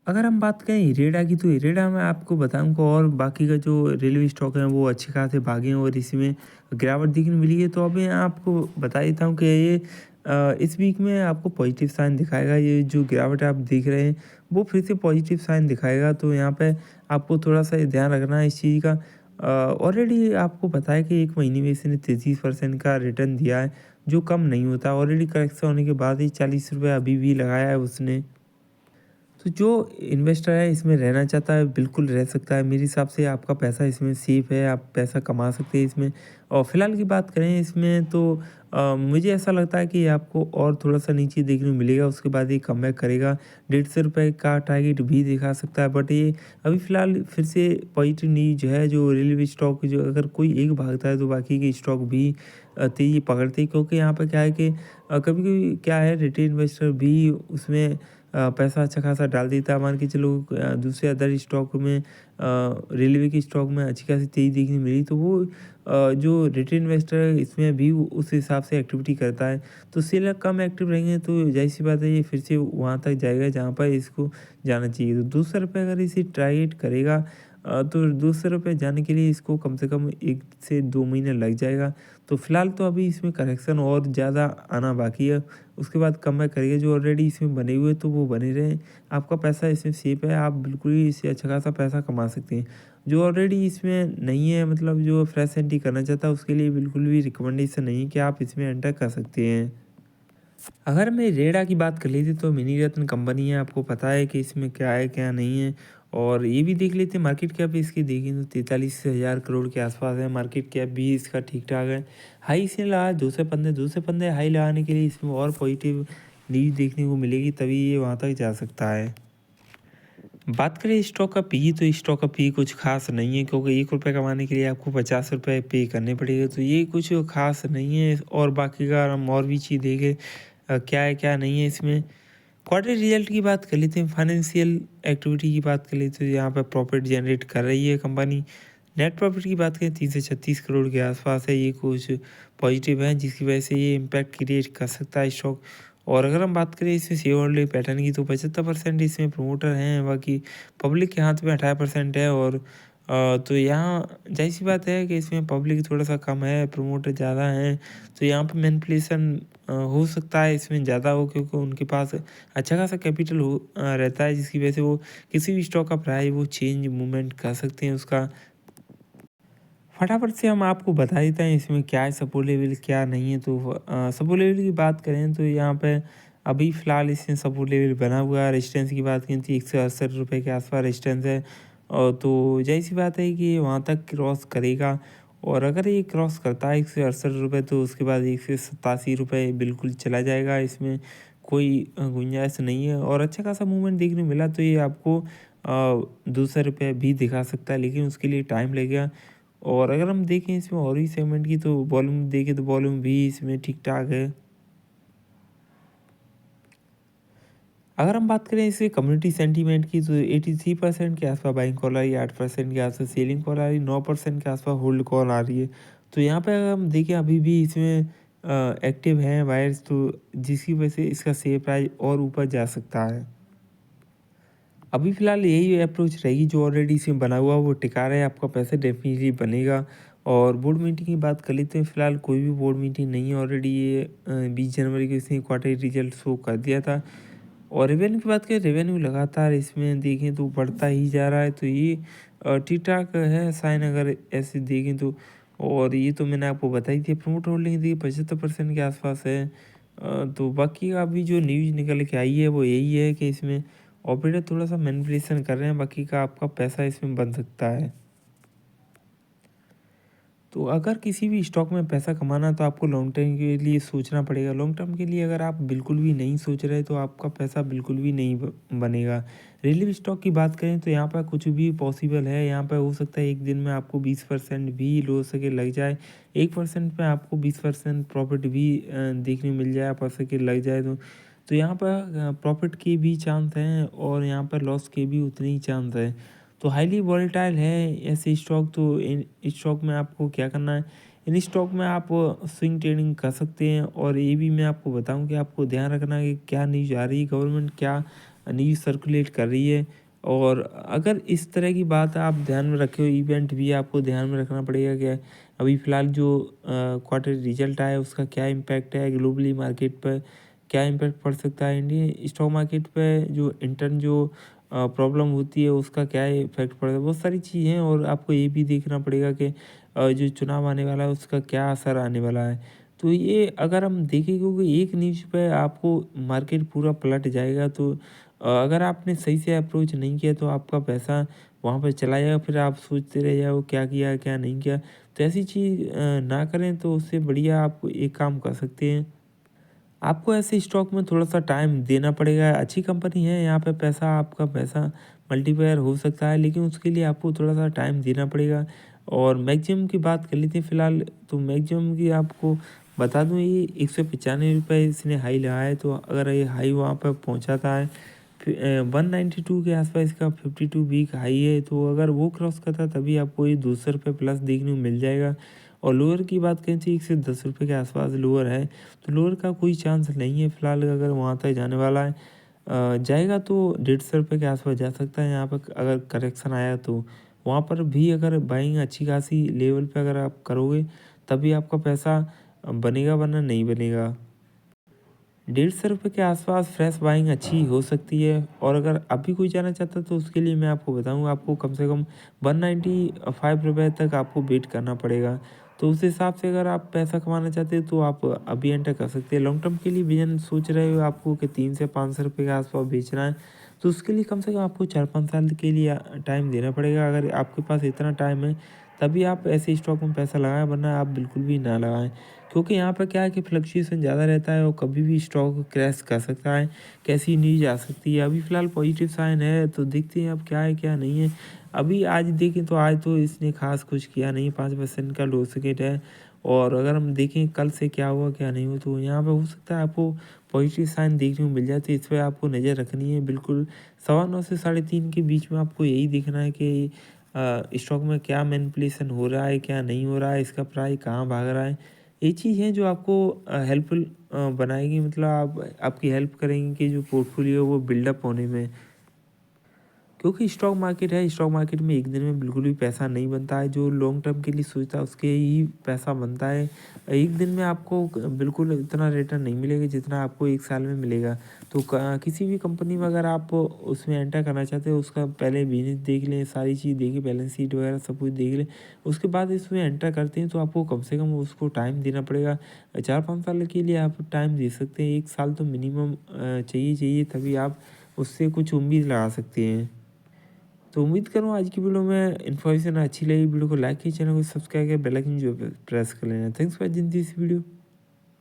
अगर हम बात करें इरेडा की, तो इरेडा में आपको बताऊँगा और बाकी का जो रेलवे स्टॉक है वो अच्छे खासे भागे हैं और इसमें गिरावट देखने मिली है। तो अब मैं आपको बता देता हूँ कि ये इस वीक में आपको पॉजिटिव साइन दिखाएगा। ये जो गिरावट आप देख रहे हैं वो फिर से पॉजिटिव साइन दिखाएगा। तो यहाँ पे आपको थोड़ा-सा ध्यान रखना है इस चीज़ का। ऑलरेडी आपको पता है कि 1 महीने में इसने 33% का रिटर्न दिया है, जो कम नहीं होता। ऑलरेडी करेक्शन होने के बाद ही ₹40 अभी भी लगाया है उसने। तो जो इन्वेस्टर है इसमें रहना चाहता है बिल्कुल रह सकता है। मेरे हिसाब से आपका पैसा इसमें सेफ है, आप पैसा कमा सकते हैं इसमें। और फिलहाल की बात करें इसमें तो मुझे ऐसा लगता है कि आपको और थोड़ा-सा नीचे देखने को मिलेगा, उसके बाद ये कमबैक करेगा। ₹150 का टारगेट भी दिखा सकता है, बट ये अभी फिलहाल फिर से पॉजिटिव न्यूज़ है। जो रेलवे स्टॉक जो अगर कोई एक भागता है तो बाकी के स्टॉक भी तेज़ी पकड़ते हैं, क्योंकि यहाँ पे क्या है कि कभी-कभी क्या है, रिटेल इन्वेस्टर भी उसमें पैसा अच्छा खासा डाल देता है। मान के चलो दूसरे अदर स्टॉक में रेलवे के स्टॉक में अच्छी खासी तेज़ी देखने मिली, तो वो जो रिटेल इन्वेस्टर है इसमें भी उस हिसाब से एक्टिविटी करता है। तो सेलर कम एक्टिव रहेंगे तो ज़ाहिर-सी बात है ये फिर से वहाँ तक जाएगा जहाँ पर इसको जाना चाहिए। तो ₹200 अगर इसे टारगेट करेगा तो ₹200 जाने के लिए इसको कम से कम 1 से 2 महीने लग जाएगा। तो फिलहाल तो अभी इसमें करेक्शन और ज़्यादा आना बाकी है। उसके बाद कमबैक करिए, जो ऑलरेडी इसमें बने हुए तो वो बने रहें। आपका पैसा इसमें सेफ है, आप बिल्कुल ही इससे अच्छा खासा पैसा कमा सकते हैं। जो ऑलरेडी इसमें नहीं है, मतलब जो फ्रेश एंट्री करना चाहता है उसके लिए बिल्कुल भी रिकमेंडेशन नहीं है कि आप इसमें एंटर कर सकते हैं। अगर मैं रेडा की बात कर लेते तो मिनी रत्न कंपनी है, आपको पता है कि इसमें क्या है क्या नहीं है। और ये भी देख लेते हैं मार्केट कैप इसकी, देखें तो 43,000 करोड़ के आसपास है। मार्केट कैप भी इसका ठीक ठाक है। हाई इसने लगा 215 हाई लगाने के लिए इसमें और पॉजिटिव न्यूज देखने को मिलेगी, तभी ये वहाँ तक जा सकता है। बात करें स्टॉक का पी, तो स्टॉक का पी कुछ खास नहीं है, क्योंकि ₹1 कमाने के लिए आपको ₹50 पे करने पड़ेंगे, तो ये कुछ खास नहीं है। और बाकी का हम और भी चीज़ देखें क्या है क्या नहीं है इसमें। क्वार्टर रिजल्ट की बात कर लेते हैं, फाइनेंशियल एक्टिविटी की बात कर लेते हैं, तो यहाँ पर प्रॉफिट जनरेट कर रही है कंपनी। नेट प्रॉफिट की बात करें 30 से 36 करोड़ के आसपास है, ये कुछ पॉजिटिव है जिसकी वजह से ये इम्पैक्ट क्रिएट कर सकता है स्टॉक। और अगर हम बात करें इसमें शेयर होल्डिंग पैटर्न की, तो 75% इसमें प्रमोटर हैं, बाकी पब्लिक के हाथ में 18% है। और तो यहाँ जाहिर सी बात है कि इसमें पब्लिक थोड़ा सा कम है, प्रमोटर ज़्यादा हैं। तो यहाँ पर मैनिपुलेशन हो सकता है इसमें ज़्यादा हो, क्योंकि उनके पास अच्छा खासा कैपिटल रहता है, जिसकी वजह से वो किसी भी स्टॉक का प्राइस वो चेंज मूवमेंट कर सकते हैं उसका। फटाफट से हम आपको बता देते हैं इसमें क्या है सपोर्ट लेवल क्या नहीं है। तो सपोर्ट लेवल की बात करें तो यहाँ पे अभी फ़िलहाल इसमें सपोर्ट लेवल बना हुआ है। रेजिस्टेंस की बात करें तो ₹168 के आसपास रेजिस्टेंस है। और तो ज़ाहिर-सी बात है कि ये वहाँ तक क्रॉस करेगा। और अगर ये क्रॉस करता है ₹168, तो उसके बाद ₹187 बिल्कुल चला जाएगा। इसमें कोई गुंजाइश नहीं है। और अच्छा खासा मूवमेंट देखने को मिला, तो ये आपको ₹200 भी दिखा सकता है, लेकिन उसके लिए टाइम लगेगा। और अगर हम देखें इसमें और भी सेगमेंट की, तो वॉल्यूम देखें तो वॉल्यूम भी इसमें ठीक-ठाक है। अगर हम बात करें इसके कम्युनिटी सेंटीमेंट की, तो 83% के आसपास बाइंग कॉल आ रही है, 8% के आसपास सेलिंग कॉल आ रही है, 9% के आसपास होल्ड कॉल आ रही है। तो यहाँ पे अगर हम देखें अभी भी इसमें एक्टिव हैं बायर्स, तो जिसकी वजह से इसका शेयर प्राइस और ऊपर जा सकता है। अभी फ़िलहाल यही अप्रोच रहेगी, जो ऑलरेडी इसमें बना हुआ वो टिका रहे, आपका पैसा डेफ़िनिटली बनेगा। और बोर्ड मीटिंग की बात कर लेते हैं, फ़िलहाल कोई भी बोर्ड मीटिंग नहीं है। ऑलरेडी ये 20 जनवरी को इसने क्वार्टरली रिजल्ट शो कर दिया था। और रेवेन्यू की बात करें, रेवेन्यू लगातार इसमें देखें तो बढ़ता ही जा रहा है, तो ये ठीक-ठाक है साइन अगर ऐसे देखें तो। और ये तो मैंने आपको बताई थी, प्रमोटर होल्डिंग देखिए 75% के आसपास है। तो बाकी का अभी जो न्यूज़ निकल के आई है वो यही है कि इसमें ऑपरेटर थोड़ा-सा मैनिपुलेशन कर रहे हैं, बाकी का आपका पैसा इसमें बन सकता है। तो अगर किसी भी स्टॉक में पैसा कमाना है, तो आपको लॉन्ग टर्म के लिए सोचना पड़ेगा। लॉन्ग टर्म के लिए अगर आप बिल्कुल भी नहीं सोच रहे, तो आपका पैसा बिल्कुल भी नहीं बनेगा। रिलीव स्टॉक की बात करें तो यहाँ पर कुछ भी पॉसिबल है। यहाँ पर हो सकता है एक दिन में आपको 20% भी लो सके लग जाए, 1% पे आपको 20% प्रॉफिट भी देखने मिल जाए, आप सके लग जाए तो यहाँ पर प्रॉफिट के भी चांस हैं और यहाँ पर लॉस के भी उतने ही चांस हैं। तो हाईली वॉलेटाइल है ऐसे स्टॉक, तो इन स्टॉक में आपको क्या करना है, इन स्टॉक में आप स्विंग ट्रेडिंग कर सकते हैं। और ये भी मैं आपको बताऊं कि आपको ध्यान रखना है कि क्या न्यूज़ आ रही है, गवर्नमेंट क्या न्यूज़ सर्कुलेट कर रही है। और अगर इस तरह की बात आप ध्यान में रखे हो, इवेंट भी आपको ध्यान में रखना पड़ेगा कि अभी फ़िलहाल जो क्वार्टर रिजल्ट आया उसका क्या इम्पैक्ट है ग्लोबली मार्केट पर, क्या इम्पैक्ट पड़ सकता है इंडियन स्टॉक मार्केट पे, जो इंटर्न जो प्रॉब्लम होती है उसका क्या इफेक्ट पड़ता है। बहुत सारी चीज़ें हैं और आपको ये भी देखना पड़ेगा कि जो चुनाव आने वाला है उसका क्या असर आने वाला है। तो ये अगर हम देखें, क्योंकि एक न्यूज़ पे आपको मार्केट पूरा पलट जाएगा, तो अगर आपने सही से अप्रोच नहीं किया तो आपका पैसा वहाँ पे चला जाएगा, फिर आप सोचते रह जाओ क्या किया क्या नहीं किया। तो ऐसी चीज़ ना करें, तो उससे बढ़िया आप एक काम कर सकते हैं, आपको ऐसे स्टॉक में थोड़ा-सा टाइम देना पड़ेगा। अच्छी कंपनी है, यहाँ पे पैसा आपका पैसा मल्टीप्लायर हो सकता है, लेकिन उसके लिए आपको थोड़ा-सा टाइम देना पड़ेगा। और मैक्सिमम की बात कर लेते हैं फ़िलहाल, तो मैक्सिमम की आपको बता दूँ, ये ₹195 इसने हाई लगाया है, तो अगर ये हाई वहाँ पे पहुँचाता है 192 के आस-पास इसका 52 वीक हाई है, तो अगर वो क्रॉस करता है तभी आपको ये ₹200 प्लस देखने को मिल जाएगा। और लोअर की बात करें तो 1 से ₹10 के आस-पास लोअर है। तो लोअर का कोई चांस नहीं है फ़िलहाल, अगर वहाँ तक जाने वाला है। जाएगा तो ₹150 के आस-पास जा सकता है, यहाँ पर अगर करेक्शन आया तो। वहाँ पर भी अगर बाइंग अच्छी खासी लेवल पे अगर आप करोगे, तभी आपका पैसा बनेगा, वरना नहीं बनेगा। ₹150 के आसपास फ्रेश बाइंग अच्छी हो सकती है। और अगर अभी कोई जाना चाहता है तो उसके लिए मैं आपको बताऊँ, आपको कम से कम ₹195 तक आपको वेट करना पड़ेगा। तो उस हिसाब से अगर आप पैसा कमाना चाहते हो तो आप अभी एंटर कर सकते हैं। लॉन्ग टर्म के लिए विज़न सोच रहे हो आपको कि 3 से ₹500 के आसपास बेचना है, तो उसके लिए कम से कम आपको 4-5 साल के लिए टाइम देना पड़ेगा। अगर आपके पास इतना टाइम है तभी आप ऐसे स्टॉक में पैसा लगाएँ, वरना आप बिल्कुल भी ना लगाएँ। क्योंकि यहाँ पे क्या है कि फ्लक्चुएशन ज़्यादा रहता है और कभी भी स्टॉक क्रैश कर सकता है, कैसी न्यूज़ आ सकती है। अभी फ़िलहाल पॉजिटिव साइन है, तो देखते हैं अब क्या है क्या नहीं है। अभी आज देखें तो आज तो इसने ख़ास कुछ किया नहीं, 5% का लो सेकेंड है। और अगर हम देखें कल से क्या हुआ क्या नहीं हुआ, तो यहाँ पे हो सकता है आपको पॉजिटिव साइन देखने को मिल जाए, तो इस पे आपको नज़र रखनी है बिल्कुल। 9:15 से 3:30 के बीच में आपको यही देखना है कि स्टॉक में क्या मैनिपुलेशन हो रहा है, क्या नहीं हो रहा है, इसका प्राइस कहाँ भाग रहा है। ये चीज़ है जो आपको हेल्पफुल बनाएगी, मतलब आप आपकी हेल्प करेंगी कि जो पोर्टफोलियो है वो बिल्डअप होने में। क्योंकि स्टॉक मार्केट है, स्टॉक मार्केट में एक दिन में बिल्कुल भी पैसा नहीं बनता है। जो लॉन्ग टर्म के लिए सोचता है उसके ही पैसा बनता है। एक दिन में आपको बिल्कुल इतना रिटर्न नहीं मिलेगा जितना आपको 1 साल में मिलेगा। तो किसी भी कंपनी में अगर आप उसमें एंटर करना चाहते हो, उसका पहले बिजनेस देख लें, सारी चीज़ देखिए, बैलेंस शीट वगैरह सब कुछ देख लें। उसके बाद इसमें एंटर करते हैं तो आपको कम से कम उसको टाइम देना पड़ेगा। 4-5 साल के लिए आप टाइम दे सकते हैं, 1 साल तो मिनिमम चाहिए, तभी आप उससे कुछ उम्मीद लगा सकते हैं। तो उम्मीद करूँ आज की वीडियो में इन्फॉर्मेशन अच्छी लगी। वीडियो को लाइक कीजिए, चैनल को सब्सक्राइब करके बेल आइकन जो है प्रेस कर लेना। Thanks for watching this video.